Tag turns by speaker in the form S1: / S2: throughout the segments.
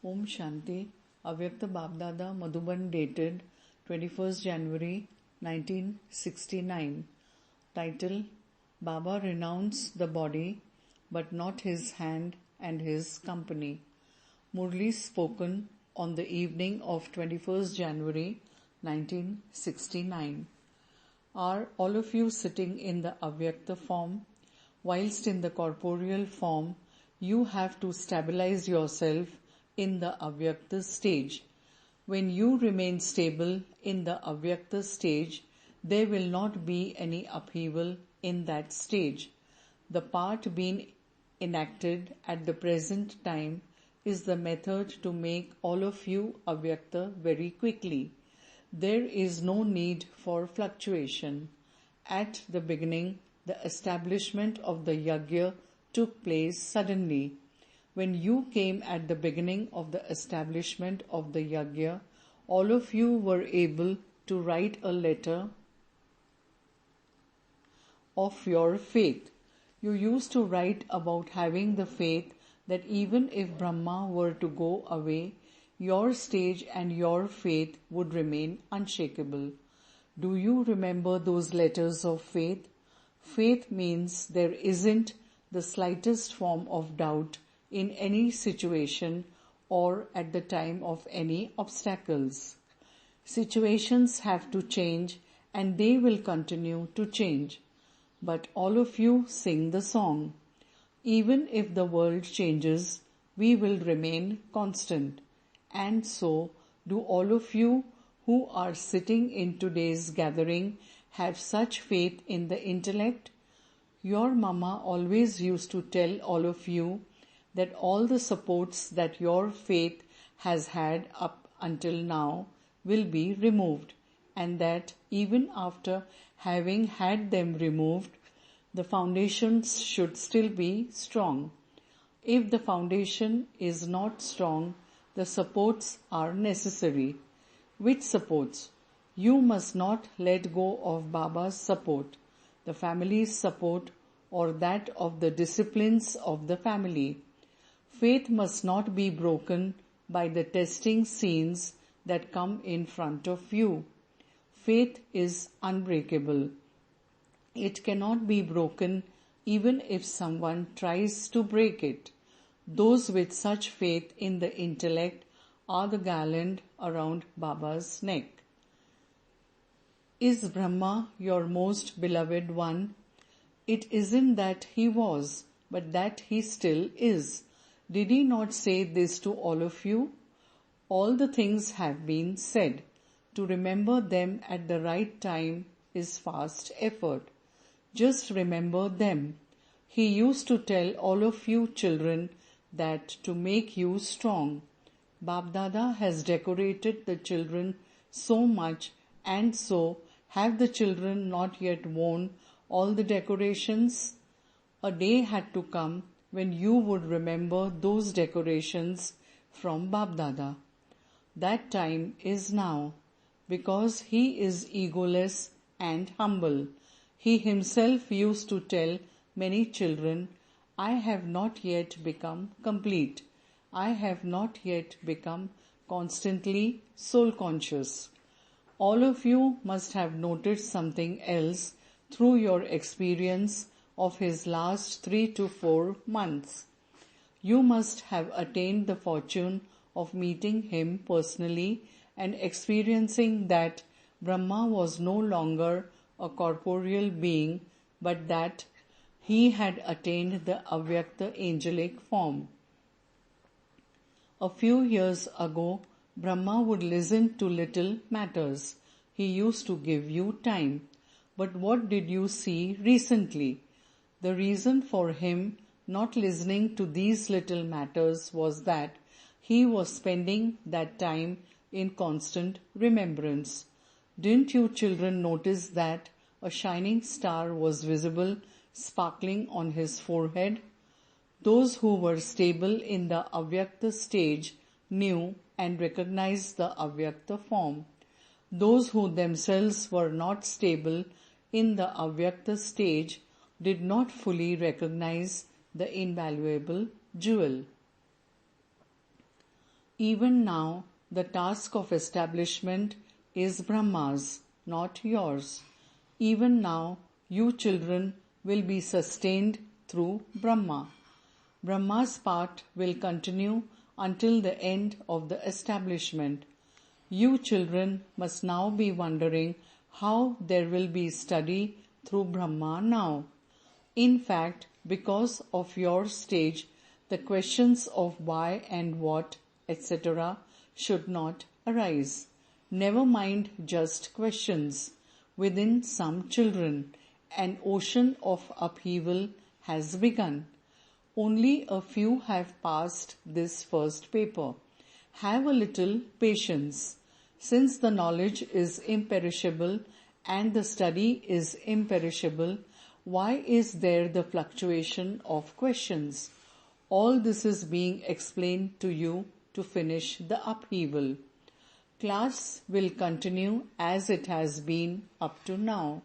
S1: Om Shanti, Avyakta Babdada Madhuban dated 21st January 1969. Title, Baba renounced the body but not his hand and his company. Murli spoken on the evening of 21st January 1969. Are all of you sitting in the Avyakta form? Whilst in the corporeal form, you have to stabilize yourself in the Avyakta stage. When you remain stable in the Avyakta stage, there will not be any upheaval in that stage. The part being enacted at the present time is the method to make all of you Avyakta very quickly. There is no need for fluctuation. At the beginning, the establishment of the yajna took place suddenly. When you came at the beginning of the establishment of the yajna, all of you were able to write a letter of your faith. You used to write about having the faith that even if Brahma were to go away, your stage and your faith would remain unshakable. Do you remember those letters of faith? Faith means there isn't the slightest form of doubt in any situation or at the time of any obstacles. Situations have to change and they will continue to change. But all of you sing the song. Even if the world changes, we will remain constant. And so do all of you who are sitting in today's gathering have such faith in the intellect? Your mama always used to tell all of you that all the supports that your faith has had up until now will be removed, and that even after having had them removed, the foundations should still be strong. If the foundation is not strong, the supports are necessary. Which supports? You must not let go of Baba's support, the family's support, or that of the disciplines of the family. Faith must not be broken by the testing scenes that come in front of you. Faith is unbreakable. It cannot be broken even if someone tries to break it. Those with such faith in the intellect are the garland around Baba's neck. Is Brahma your most beloved one? It isn't that he was, but that he still is. Did he not say this to all of you? All the things have been said. To remember them at the right time is fast effort. Just remember them. He used to tell all of you children that to make you strong. Babdada has decorated the children so much, and so have the children not yet worn all the decorations? A day had to come when you would remember those decorations from Babdada. That time is now, because he is egoless and humble. He himself used to tell many children, I have not yet become complete. I have not yet become constantly soul conscious. All of you must have noticed something else through your experience of his last 3 to 4 months. You must have attained the fortune of meeting him personally and experiencing that Brahma was no longer a corporeal being, but that he had attained the Avyakta angelic form. A few years ago, Brahma would listen to little matters. He used to give you time. But what did you see recently? The reason for him not listening to these little matters was that he was spending that time in constant remembrance. Didn't you children notice that a shining star was visible, sparkling on his forehead? Those who were stable in the Avyakta stage knew and recognized the Avyakta form. Those who themselves were not stable in the Avyakta stage did not fully recognize the invaluable jewel. Even now, the task of establishment is Brahma's, not yours. Even now, you children will be sustained through Brahma. Brahma's part will continue until the end of the establishment. You children must now be wondering how there will be study through Brahma now. In fact, because of your stage, the questions of why and what, etc. should not arise. Never mind just questions. Within some children, an ocean of upheaval has begun. Only a few have passed this first paper. Have a little patience. Since the knowledge is imperishable and the study is imperishable, why is there the fluctuation of questions? All this is being explained to you to finish the upheaval. Class will continue as it has been up to now.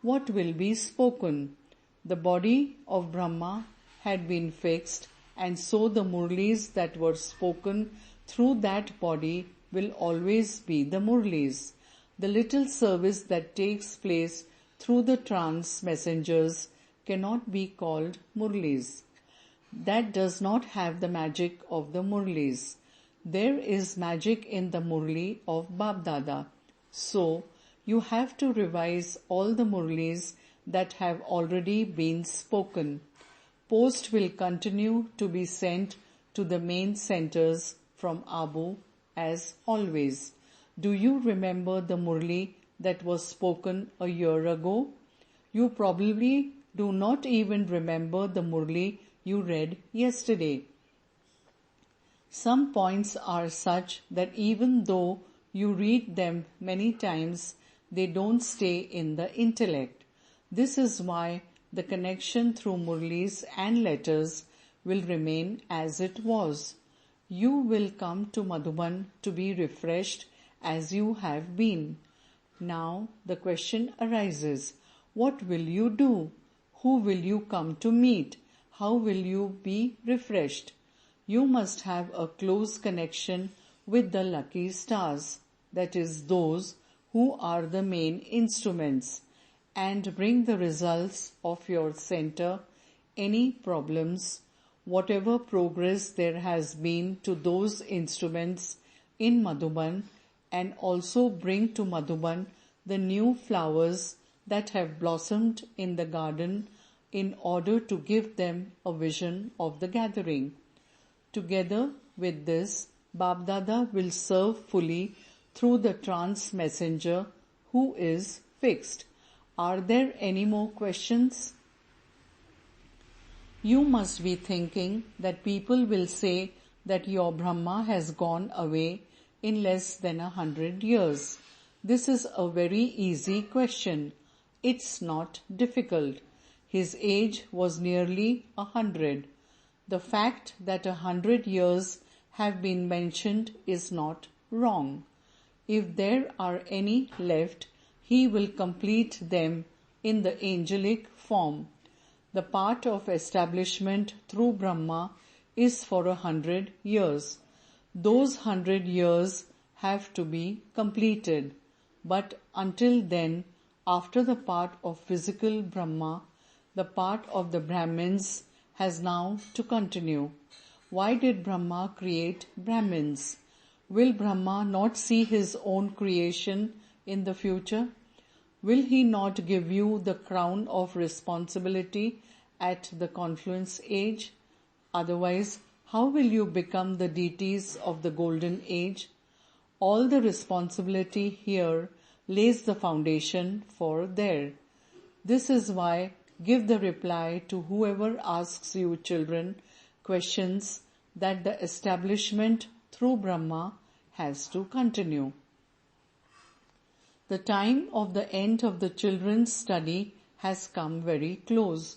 S1: What will be spoken? The body of Brahma had been fixed, and so the murlis that were spoken through that body will always be the murlis. The little service that takes place through the trance messengers cannot be called murlis. That does not have the magic of the murlis. There is magic in the murli of Bab Dada. So, you have to revise all the murlis that have already been spoken. Post will continue to be sent to the main centers from Abu as always. Do you remember the murli that was spoken a year ago? You probably do not even remember the murli you read yesterday. Some points are such that even though you read them many times, they don't stay in the intellect. This is why the connection through murlis and letters will remain as it was. You will come to Madhuban to be refreshed as you have been. Now the question arises, what will you do? Who will you come to meet? How will you be refreshed? You must have a close connection with the lucky stars, that is, those who are the main instruments, and bring the results of your center, any problems, whatever progress there has been to those instruments in Madhuban, and also bring to Madhuban the new flowers that have blossomed in the garden in order to give them a vision of the gathering. Together with this, Babdada will serve fully through the trance messenger who is fixed. Are there any more questions? You must be thinking that people will say that your Brahma has gone away in less than 100 years. This is a very easy question. It's not difficult. His age was nearly 100. The fact that 100 years have been mentioned is not wrong. If there are any left, he will complete them in the angelic form. The part of establishment through Brahma is for 100 years. Those 100 years have to be completed. But until then, after the part of physical Brahma, the part of the Brahmins has now to continue. Why did Brahma create Brahmins? Will Brahma not see his own creation in the future? Will he not give you the crown of responsibility at the confluence age? Otherwise, how will you become the deities of the golden age? All the responsibility here lays the foundation for there. This is why give the reply to whoever asks you, children, questions that the establishment through Brahma has to continue. The time of the end of the children's study has come very close.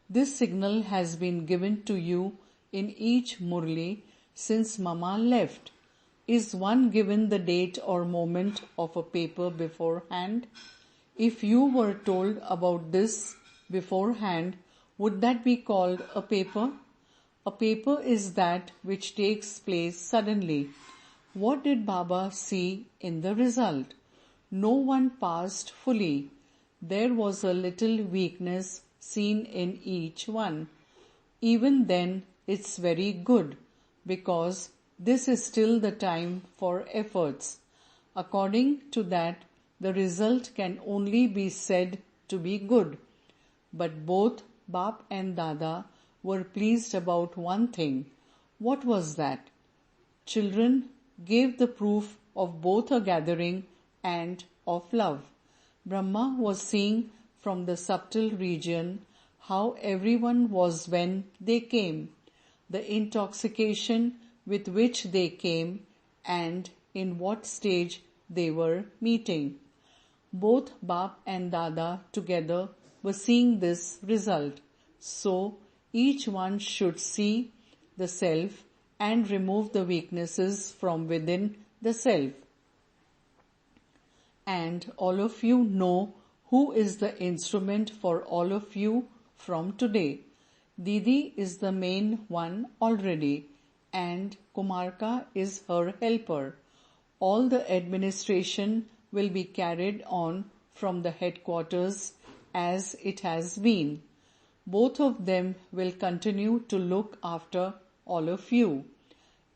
S1: This signal has been given to you in each murli since Mama left. Is one given the date or moment of a paper beforehand? If you were told about this beforehand, would that be called a paper? A paper is that which takes place suddenly. What did Baba see in the result? No one passed fully. There was a little weakness seen in each one. Even then, it's very good, because this is still the time for efforts. According to that, the result can only be said to be good. But both Bap and Dada were pleased about one thing. What was that? Children gave the proof of both a gathering and of love. Brahma was seeing from the subtle region how everyone was when they came, the intoxication with which they came, and in what stage they were meeting. Both Bap and Dada together were seeing this result. So each one should see the self and remove the weaknesses from within the self. And all of you know who is the instrument for all of you from today. Didi is the main one already, and Kumarka is her helper. All the administration will be carried on from the headquarters as it has been. Both of them will continue to look after all of you.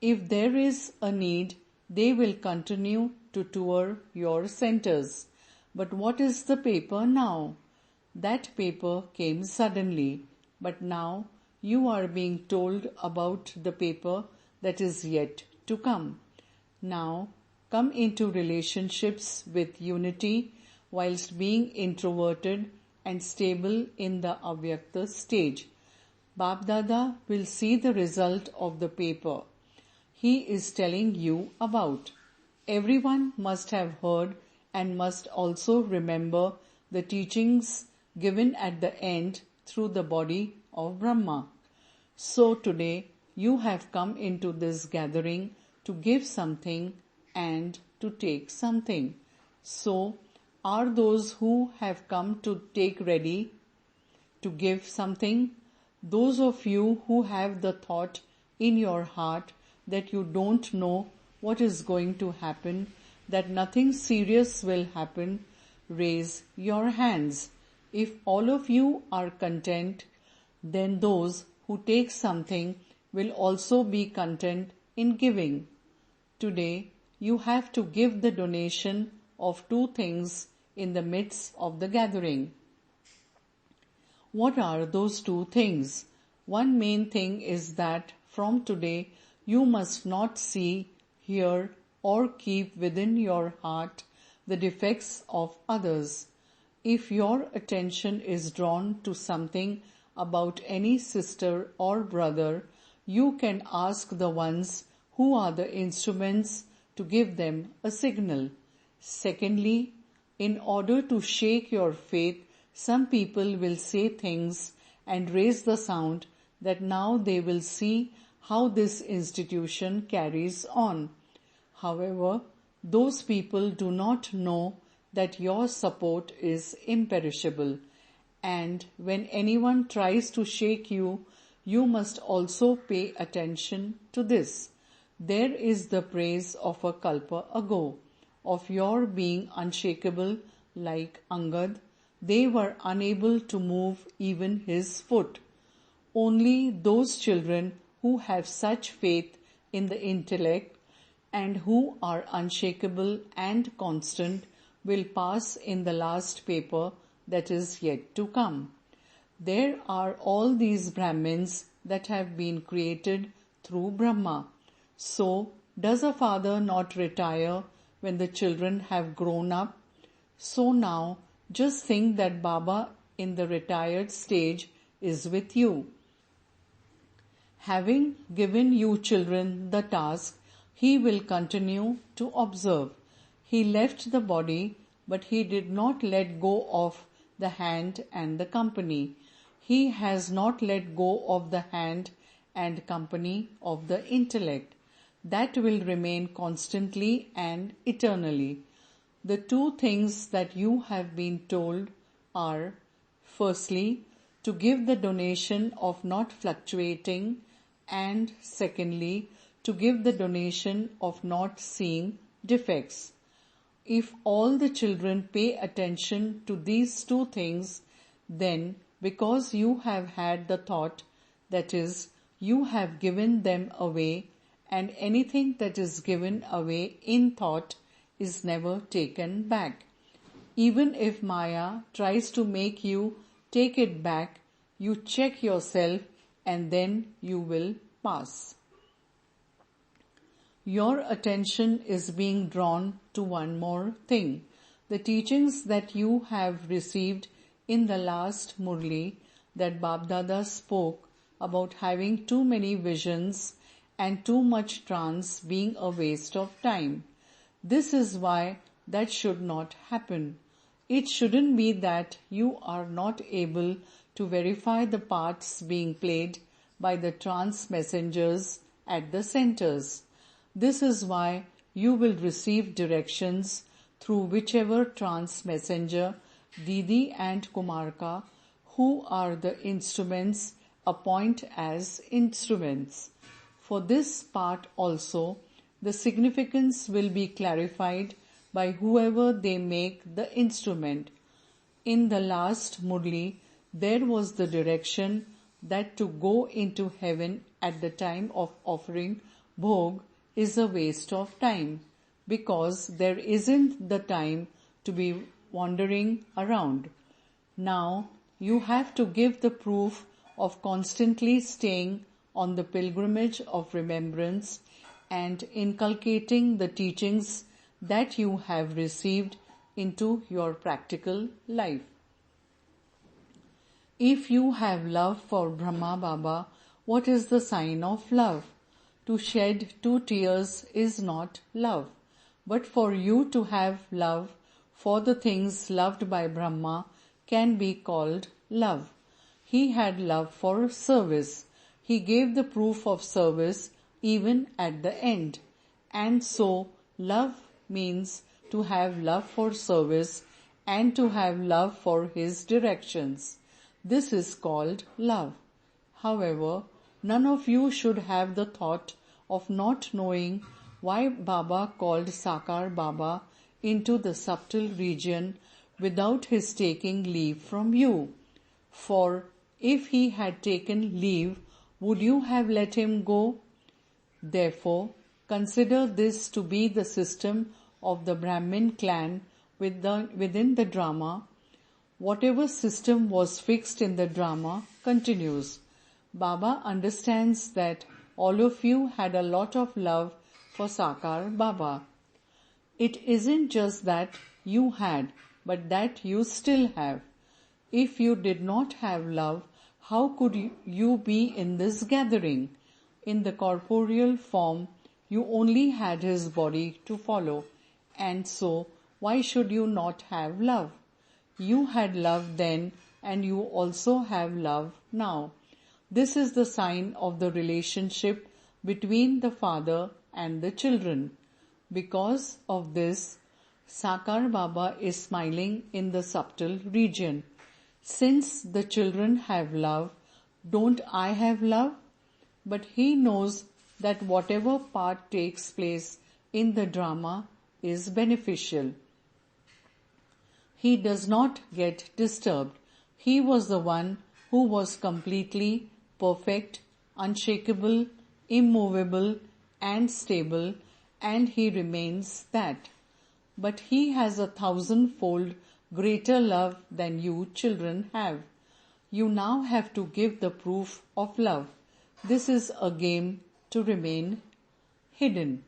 S1: If there is a need, they will continue to tour your centers. But what is the paper now? That paper came suddenly, but now you are being told about the paper that is yet to come. Now come into relationships with unity whilst being introverted and stable in the avyakta stage. Bap Dada will see the result of the paper he is telling you about. Everyone must have heard and must also remember the teachings given at the end through the body of Brahma. So today you have come into this gathering to give something and to take something. So are those who have come to take ready to give something? Those of you who have the thought in your heart that you don't know what is going to happen, that nothing serious will happen, raise your hands. If all of you are content, then those who take something will also be content in giving. Today, you have to give the donation of 2 things in the midst of the gathering. What are those 2 things? One main thing is that from today you must not see, hear, or keep within your heart the defects of others. If your attention is drawn to something about any sister or brother, you can ask the ones who are the instruments to give them a signal. Secondly, in order to shake your faith, some people will say things and raise the sound that now they will see how this institution carries on. However, those people do not know that your support is imperishable, and when anyone tries to shake you, you must also pay attention to this. There is the praise of a kalpa ago, of your being unshakable like Angad. They were unable to move even his foot. Only those children who have such faith in the intellect and who are unshakable and constant will pass in the last paper that is yet to come. There are all these Brahmins that have been created through Brahma. So, does a father not retire when the children have grown up? So now, just think that Baba in the retired stage is with you. Having given you children the task, he will continue to observe. He left the body, but he did not let go of the hand and the company. He has not let go of the hand and company of the intellect. That will remain constantly and eternally. The 2 things that you have been told are, firstly, to give the donation of not fluctuating, and secondly, to give the donation of not seeing defects. If all the children pay attention to these two things, then because you have had the thought, that is, you have given them away, and anything that is given away in thought is never taken back. Even if Maya tries to make you take it back, you check yourself and then you will pass. Your attention is being drawn to one more thing. The teachings that you have received in the last Murli that Babdada spoke about having too many visions and too much trance being a waste of time. This is why that should not happen. It shouldn't be that you are not able to verify the parts being played by the trance messengers at the centers. This is why you will receive directions through whichever trance messenger, Didi and Kumarka, who are the instruments, appoint as instruments. For this part also, the significance will be clarified by whoever they make the instrument. In the last Murli, there was the direction that to go into heaven at the time of offering bhog is a waste of time, because there isn't the time to be wandering around. Now you have to give the proof of constantly staying on the pilgrimage of remembrance and inculcating the teachings that you have received into your practical life. If you have love for Brahma Baba, what is the sign of love? To shed 2 tears is not love, but for you to have love for the things loved by Brahma can be called love. He had love for service. He gave the proof of service even at the end. And so, love means to have love for service and to have love for his directions. This is called love. However, none of you should have the thought of not knowing why Baba called Sakar Baba into the subtle region without his taking leave from you. For if he had taken leave, would you have let him go? Therefore, consider this to be the system of the Brahmin clan within the drama. Whatever system was fixed in the drama continues. Baba understands that all of you had a lot of love for Sakar Baba. It isn't just that you had, but that you still have. If you did not have love, how could you be in this gathering? In the corporeal form, you only had his body to follow, and so why should you not have love? You had love then, and you also have love now. This is the sign of the relationship between the father and the children. Because of this, Sakar Baba is smiling in the subtle region. Since the children have love, don't I have love? But he knows that whatever part takes place in the drama is beneficial. He does not get disturbed. He was the one who was completely perfect, unshakable, immovable, and stable, and he remains that. But he has 1,000-fold greater love than you children have. You now have to give the proof of love. This is a game to remain hidden.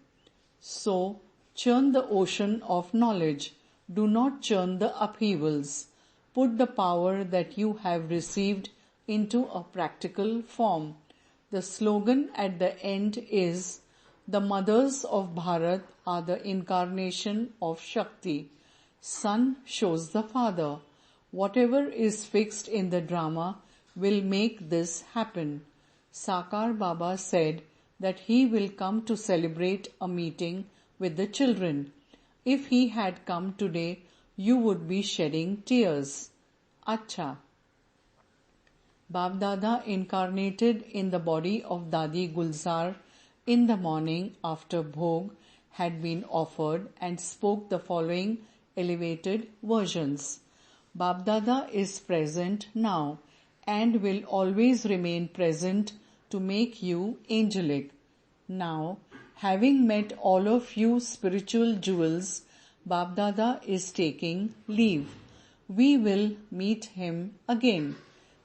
S1: So, churn the ocean of knowledge. Do not churn the upheavals. Put the power that you have received into a practical form. The slogan at the end is, "The mothers of Bharat are the incarnation of Shakti." Son shows the father. Whatever is fixed in the drama will make this happen. Sakar Baba said that he will come to celebrate a meeting with the children. If he had come today, you would be shedding tears. Acha. Babdada incarnated in the body of Dadi Gulzar in the morning after Bhog had been offered and spoke the following elevated versions. Babdada is present now and will always remain present to make you angelic. Now, having met all of you spiritual jewels, Babdada is taking leave. We will meet him again.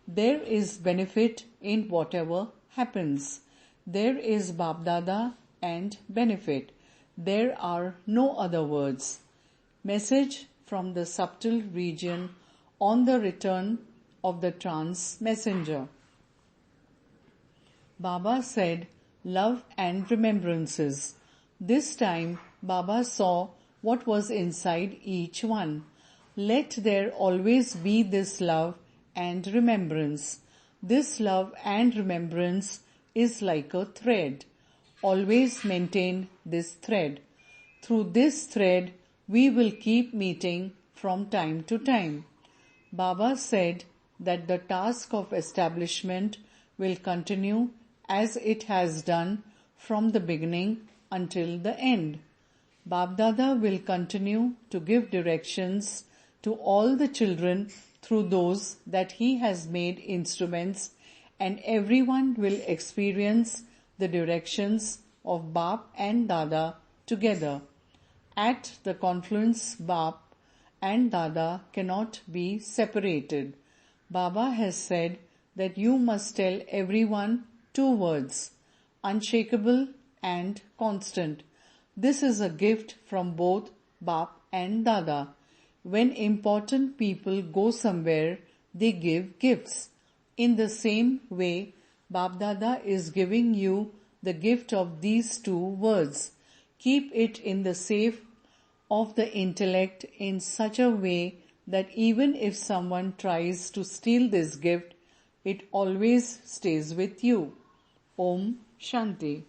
S1: There is benefit in whatever happens. There is Babdada and benefit. There are no other words. Message from the subtle region on the return of the trance messenger. Baba said, love and remembrances. This time, Baba saw what was inside each one. Let there always be this love and remembrance. This love and remembrance is like a thread. Always maintain this thread. Through this thread, we will keep meeting from time to time. Baba said that the task of establishment will continue as it has done from the beginning until the end. Babdada will continue to give directions to all the children through those that he has made instruments, and everyone will experience the directions of Bap and Dada together. At the confluence, Bap and Dada cannot be separated. Baba has said that you must tell everyone 2 words, unshakable and constant. This is a gift from both Bap and Dada. When important people go somewhere, they give gifts. In the same way, Bap-Dada is giving you the gift of these 2 words. Keep it in the safe of the intellect in such a way that even if someone tries to steal this gift, it always stays with you. Om Shanti.